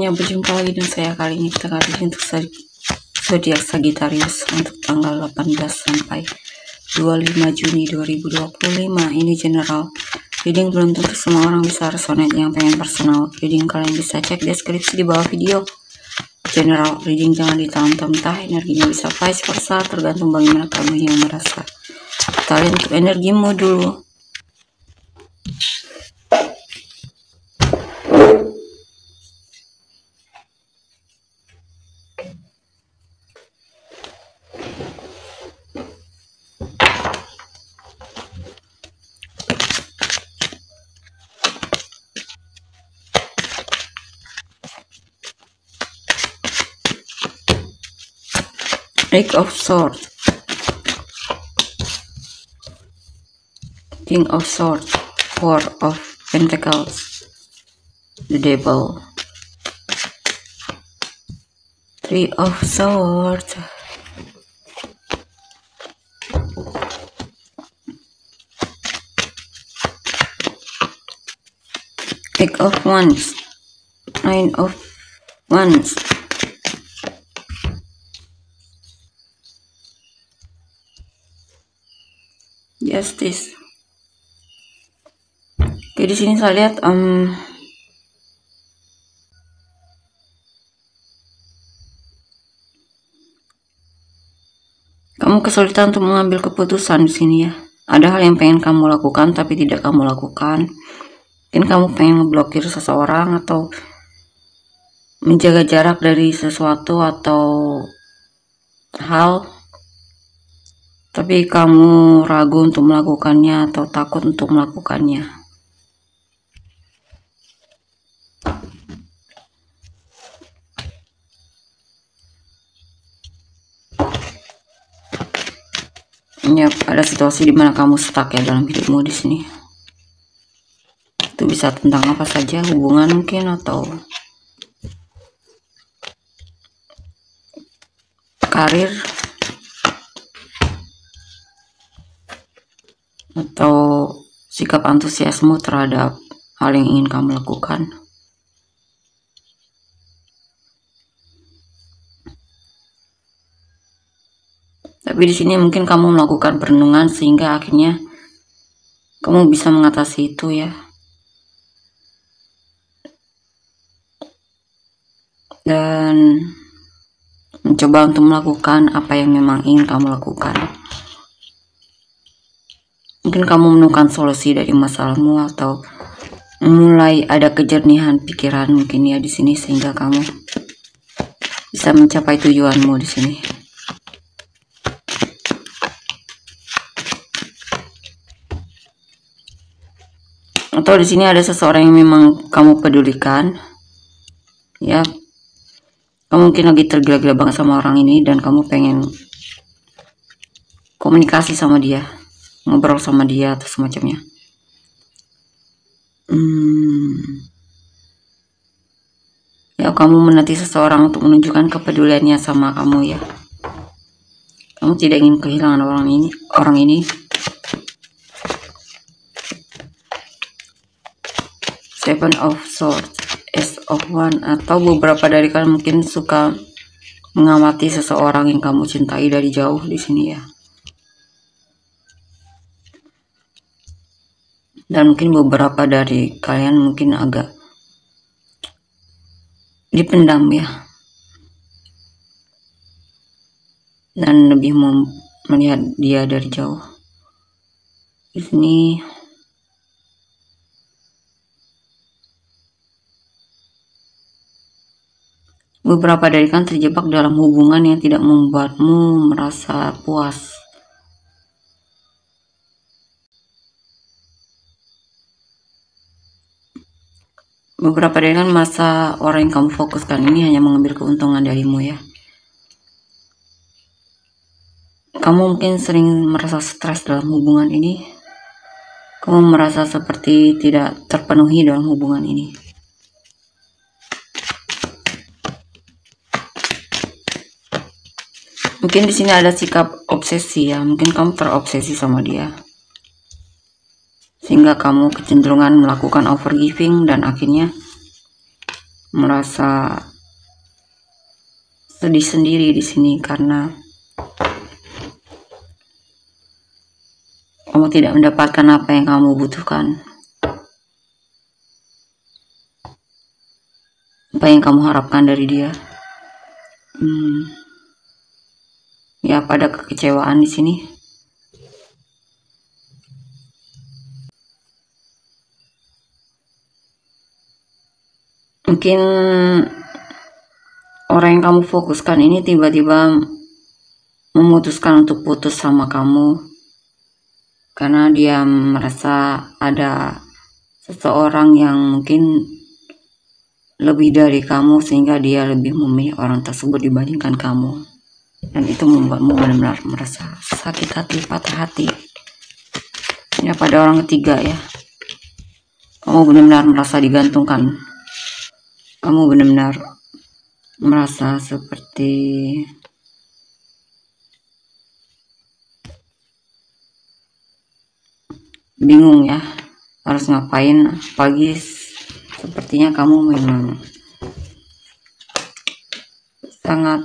semuanya, berjumpa lagi dengan saya. Kali ini kita akan reading untuk zodiak Sagittarius untuk tanggal 18 sampai 25 Juni 2025. Ini general reading, belum tentu semua orang bisa resonate. Yang pengen personal reading kalian bisa cek deskripsi di bawah video. General reading jangan ditahan mentah, energinya bisa vice versa, tergantung bagaimana kamu yang merasa. Kita lihat untuk energimu dulu. Eight of Swords, King of Swords, Four of Pentacles, the Devil, Three of Swords, Eight of Wands, Nine of Wands, Justice. Oke, di sini saya lihat kamu kesulitan untuk mengambil keputusan di sini ya. Ada hal yang pengen kamu lakukan tapi tidak kamu lakukan. Mungkin kamu pengen ngeblokir seseorang atau menjaga jarak dari sesuatu atau hal, tapi kamu ragu untuk melakukannya atau takut untuk melakukannya. Ya, ada situasi dimana kamu stuck ya dalam hidupmu di sini. Itu bisa tentang apa saja, hubungan mungkin atau karir atau sikap antusiasmu terhadap hal yang ingin kamu lakukan. Tapi di sini mungkin kamu melakukan perenungan sehingga akhirnya kamu bisa mengatasi itu ya. Dan mencoba untuk melakukan apa yang memang ingin kamu lakukan. Mungkin kamu menemukan solusi dari masalahmu atau mulai ada kejernihan pikiran mungkin ya di sini sehingga kamu bisa mencapai tujuanmu di sini. Atau di sini ada seseorang yang memang kamu pedulikan ya. Kamu mungkin lagi tergila-gila banget sama orang ini dan kamu pengen komunikasi sama dia, ngobrol sama dia atau semacamnya. Ya, kamu menanti seseorang untuk menunjukkan kepeduliannya sama kamu ya. Kamu tidak ingin kehilangan orang ini. Seven of Swords, Ace of Wands, atau beberapa dari kalian mungkin suka mengamati seseorang yang kamu cintai dari jauh di sini ya. Dan mungkin beberapa dari kalian mungkin agak dipendam ya. Dan lebih melihat dia dari jauh. Di sini beberapa dari kalian terjebak dalam hubungan yang tidak membuatmu merasa puas. Beberapa dari kalian merasa orang yang kamu fokuskan ini hanya mengambil keuntungan darimu ya. Kamu mungkin sering merasa stres dalam hubungan ini. Kamu merasa seperti tidak terpenuhi dalam hubungan ini. Mungkin di sini ada sikap obsesi ya. Mungkin kamu terobsesi sama dia, sehingga kamu kecenderungan melakukan overgiving dan akhirnya merasa sedih sendiri di sini karena kamu tidak mendapatkan apa yang kamu butuhkan, apa yang kamu harapkan dari dia. Ya, pada kekecewaan di sini. Mungkin orang yang kamu fokuskan ini tiba-tiba memutuskan untuk putus sama kamu karena dia merasa ada seseorang yang mungkin lebih dari kamu, sehingga dia lebih memilih orang tersebut dibandingkan kamu, dan itu membuatmu benar-benar merasa sakit hati, patah hati. Ya, pada orang ketiga ya, kamu benar-benar merasa digantungkan, kamu benar-benar merasa seperti bingung ya, harus ngapain. Pagi sepertinya kamu memang sangat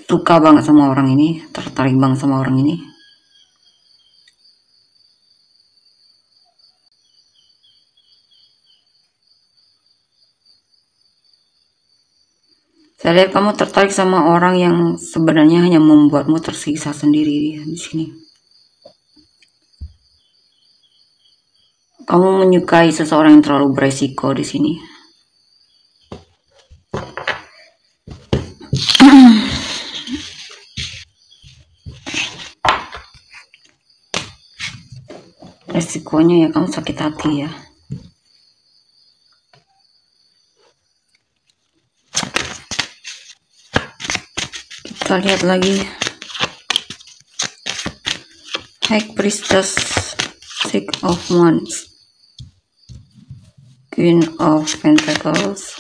suka banget sama orang ini, tertarik banget sama orang ini. Saya lihat kamu tertarik sama orang yang sebenarnya hanya membuatmu tersiksa sendiri di sini. Kamu menyukai seseorang yang terlalu beresiko di sini. Resikonya ya kamu sakit hati ya. Kita lihat lagi. High Priestess, Six of Wands, Queen of Pentacles,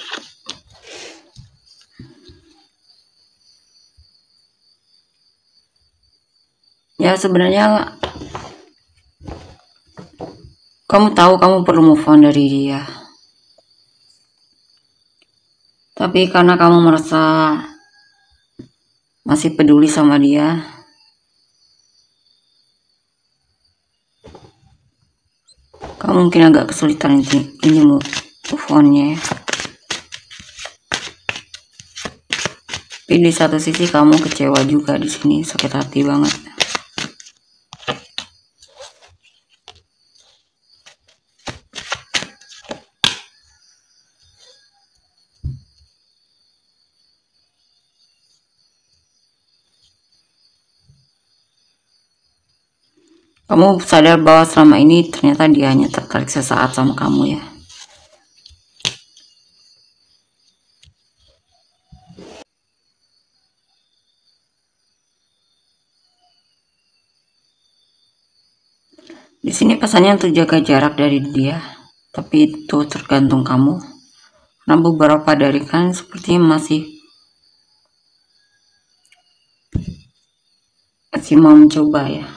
ya sebenarnya kamu tahu kamu perlu move on dari dia, tapi karena kamu merasa masih peduli sama dia, kamu mungkin agak kesulitan ini move on-nya ya. Tapi di satu sisi kamu kecewa juga di sini, sakit hati banget. Kamu sadar bahwa selama ini ternyata dia hanya tertarik sesaat sama kamu ya. Di sini pesannya untuk jaga jarak dari dia, tapi itu tergantung kamu. Karena beberapa dari kalian sepertinya masih mau mencoba ya,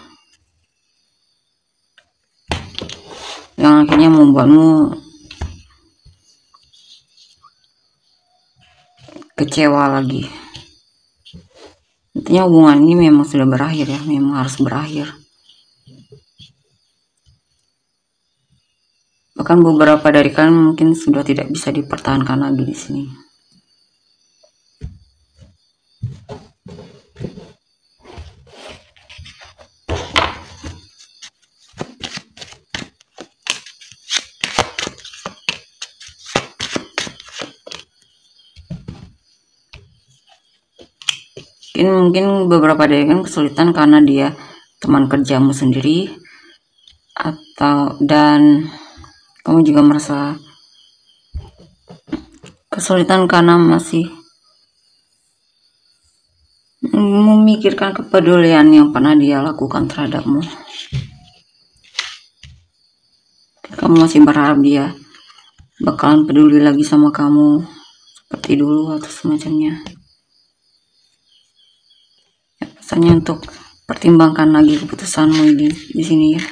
yang akhirnya membuatmu kecewa lagi. Intinya hubungan ini memang sudah berakhir ya, memang harus berakhir. Bahkan beberapa dari kalian mungkin sudah tidak bisa dipertahankan lagi di sini. Mungkin beberapa dari kalian kesulitan karena dia teman kerjamu sendiri, dan kamu juga merasa kesulitan karena masih memikirkan kepedulian yang pernah dia lakukan terhadapmu. Kamu masih berharap dia bakalan peduli lagi sama kamu seperti dulu atau semacamnya. Ya, pesannya untuk pertimbangkan lagi keputusanmu di sini ya.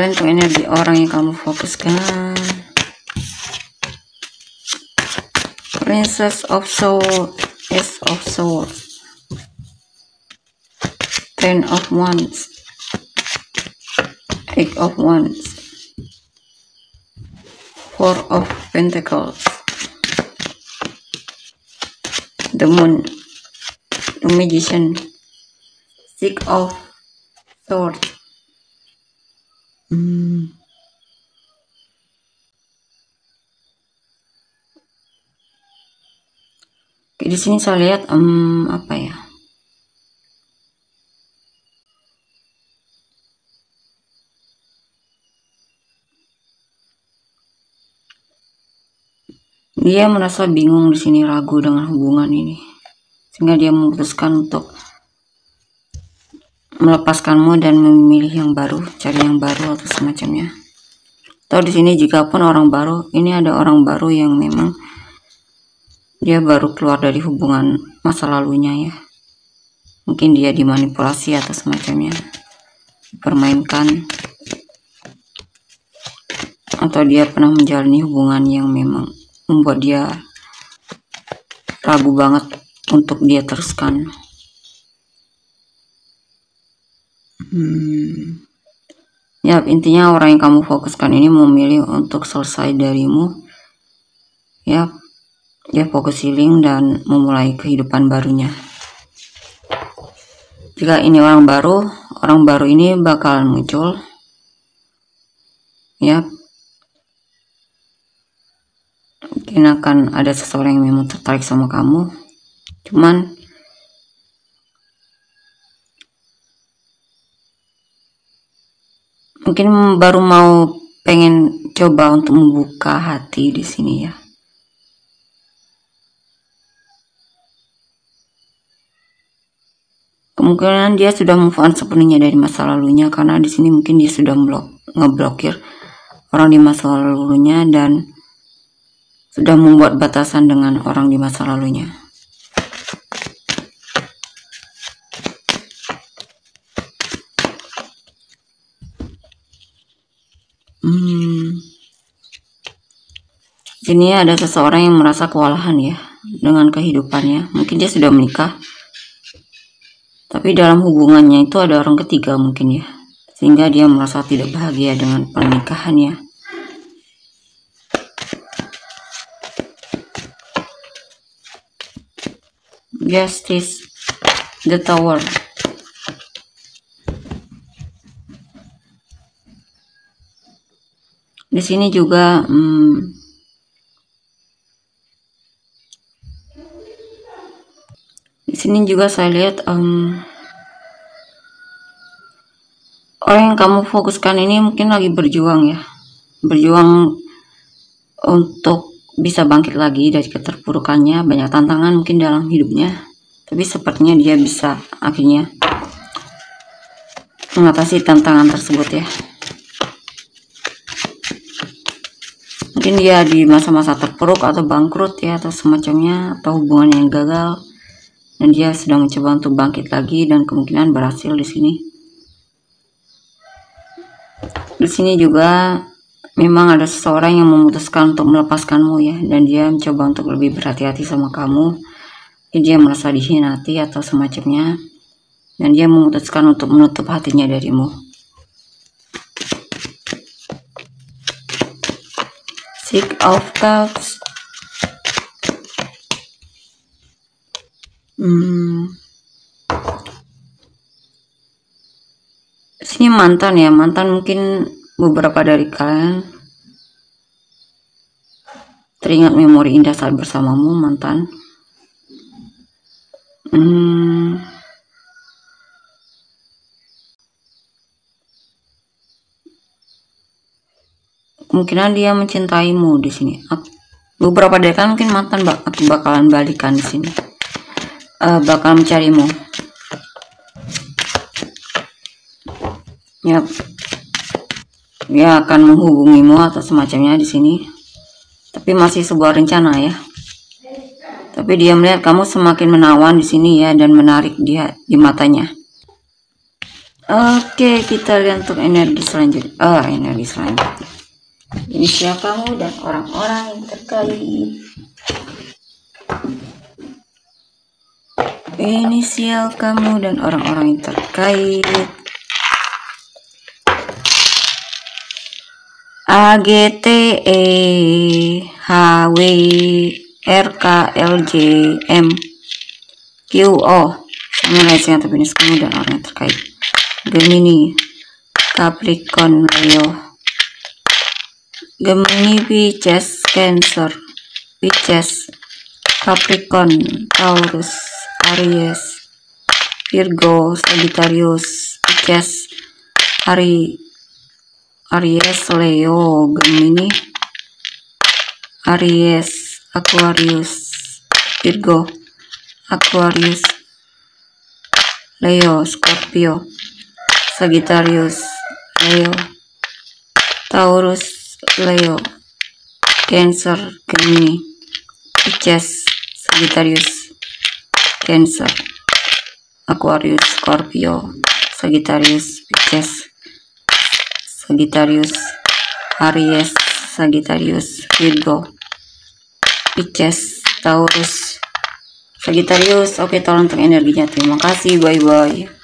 kalian tuh energi orang yang kamu fokuskan. Princess of Swords, Ace of Swords, Ten of Wands, Eight of Wands, Four of Pentacles, the Moon, the Magician, Six of Swords. Oke, di sini saya lihat apa ya? Dia merasa bingung di sini, ragu dengan hubungan ini, sehingga dia memutuskan untuk melepaskanmu dan memilih yang baru, cari yang baru atau semacamnya. Atau di sini jika pun orang baru, ini ada orang baru yang memang dia baru keluar dari hubungan masa lalunya ya. Mungkin dia dimanipulasi atau semacamnya, dipermainkan, atau dia pernah menjalani hubungan yang memang membuat dia ragu banget untuk dia teruskan. Ya, intinya orang yang kamu fokuskan ini memilih untuk selesai darimu. Ya, dia fokus healing dan memulai kehidupan barunya. Jika ini orang baru ini bakalan muncul. Ya, mungkin akan ada seseorang yang memang tertarik sama kamu, cuman mungkin baru mau pengen coba untuk membuka hati di sini ya. Kemungkinan dia sudah move on sepenuhnya dari masa lalunya, karena di sini mungkin dia sudah ngeblokir orang di masa lalunya dan sudah membuat batasan dengan orang di masa lalunya. Sini ada seseorang yang merasa kewalahan ya dengan kehidupannya. Mungkin dia sudah menikah, tapi dalam hubungannya itu ada orang ketiga mungkin ya, sehingga dia merasa tidak bahagia dengan pernikahannya. Justice, the Tower. Di sini juga di sini juga saya lihat orang yang kamu fokuskan ini mungkin lagi berjuang ya, berjuang untuk bisa bangkit lagi dari keterpurukannya. Banyak tantangan mungkin dalam hidupnya, tapi sepertinya dia bisa akhirnya mengatasi tantangan tersebut ya. Mungkin dia di masa-masa terpuruk atau bangkrut ya, atau semacamnya, atau hubungan yang gagal, dan dia sedang mencoba untuk bangkit lagi dan kemungkinan berhasil di sini. Di sini juga memang ada seseorang yang memutuskan untuk melepaskanmu ya, dan dia mencoba untuk lebih berhati-hati sama kamu. Dia merasa dikhianati atau semacamnya, dan dia memutuskan untuk menutup hatinya darimu. Six of Cups. Sini mantan ya, mantan mungkin beberapa dari kalian teringat memori indah saat bersamamu, mantan. Kemungkinan dia mencintaimu di sini. Beberapa dari kalian mungkin mantan bakalan balikan di sini, bakal mencarimu. Ya, dia akan menghubungimu atau semacamnya di sini. Tapi masih sebuah rencana ya. Tapi dia melihat kamu semakin menawan di sini ya, dan menarik dia di matanya. Oke, kita lihat untuk energi selanjutnya. Energi selanjutnya. Inisial kamu dan orang-orang yang terkait. Inisial kamu dan orang-orang yang terkait. A, G, T, E, H, W, R, K, L, J, M, Q, O. Sama yang terbinas kamu dan orang yang terkait. Gemini, Capricorn, Leo. Gemini, Pisces, Cancer, Pisces, Capricorn, Taurus, Aries, Virgo, Sagittarius, Pisces, Aries, Leo, Gemini, Aries, Aquarius, Virgo, Aquarius, Leo, Scorpio, Sagittarius, Leo, Taurus, Leo, Cancer, Gemini, Pisces, Sagittarius, Cancer, Aquarius, Scorpio, Sagittarius, Pisces, Sagittarius, Aries, Sagittarius, Virgo, Pisces, Taurus, Sagittarius. Oke, tolong untuk energinya. Terima kasih, bye bye.